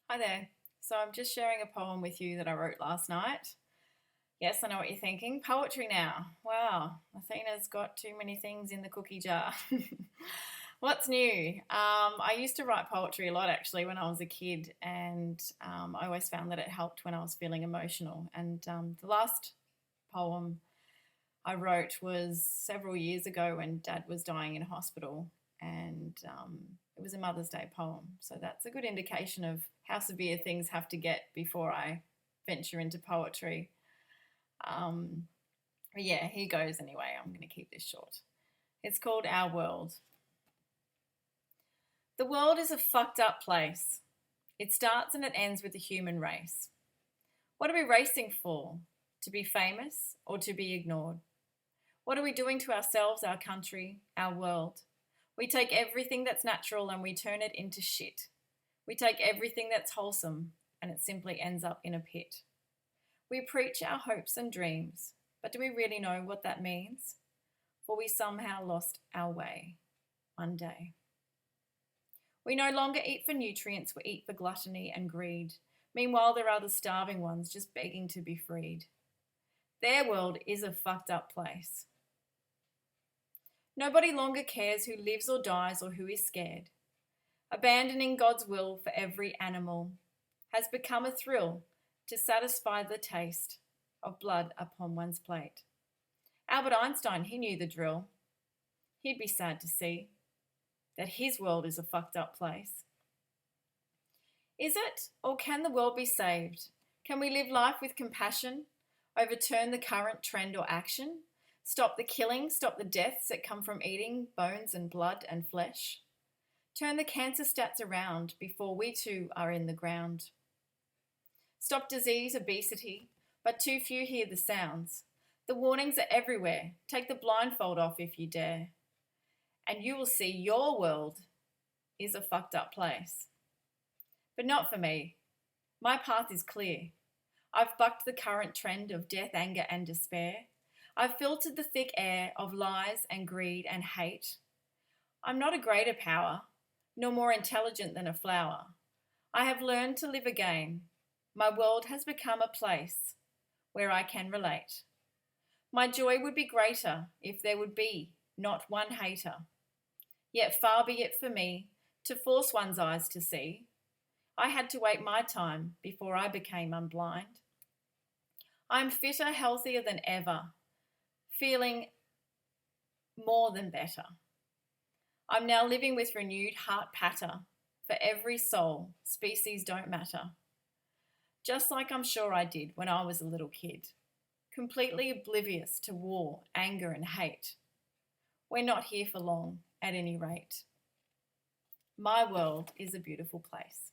Hi there. So I'm just sharing a poem with you that I wrote last night. Yes, I know what you're thinking. Poetry now. Wow, Athena's got too many things in the cookie jar. What's new? I used to write poetry a lot actually when I was a kid, and I always found that it helped when I was feeling emotional. And the last poem I wrote was several years ago when Dad was dying in hospital, and it was a Mother's Day poem. So that's a good indication of how severe things have to get before I venture into poetry. Um, but yeah, here goes anyway. I'm going to keep this short. It's called Our World. The world is a fucked up place. It starts and it ends with the human race. What are we racing for? To be famous or to be ignored? What are we doing to ourselves, our country, our world? We take everything that's natural and we turn it into shit. We take everything that's wholesome and it simply ends up in a pit. We preach our hopes and dreams, but do we really know what that means? For we somehow lost our way one day. We no longer eat for nutrients, we eat for gluttony and greed. Meanwhile, there are the starving ones just begging to be freed. Their world is a fucked up place. Nobody longer cares who lives or dies or who is scared. Abandoning God's will for every animal has become a thrill to satisfy the taste of blood upon one's plate. Albert Einstein, he knew the drill. He'd be sad to see that his world is a fucked up place. Is it, or can the world be saved? Can we live life with compassion, overturn the current trend or action, stop the killing, stop the deaths that come from eating bones and blood and flesh? Turn the cancer stats around before we too are in the ground. Stop disease, obesity, but too few hear the sounds. The warnings are everywhere. Take the blindfold off if you dare. And you will see your world is a fucked up place. But not for me. My path is clear. I've bucked the current trend of death, anger, and despair. I've filtered the thick air of lies and greed and hate. I'm not a greater power, nor more intelligent than a flower. I have learned to live again. My world has become a place where I can relate. My joy would be greater if there would be not one hater. Yet far be it for me to force one's eyes to see. I had to wait my time before I became unblind. I'm fitter, healthier than ever, feeling more than better. I'm now living with renewed heart patter. For every soul, species don't matter. Just like I'm sure I did when I was a little kid, completely oblivious to war, anger, and hate. We're not here for long, at any rate. My world is a beautiful place.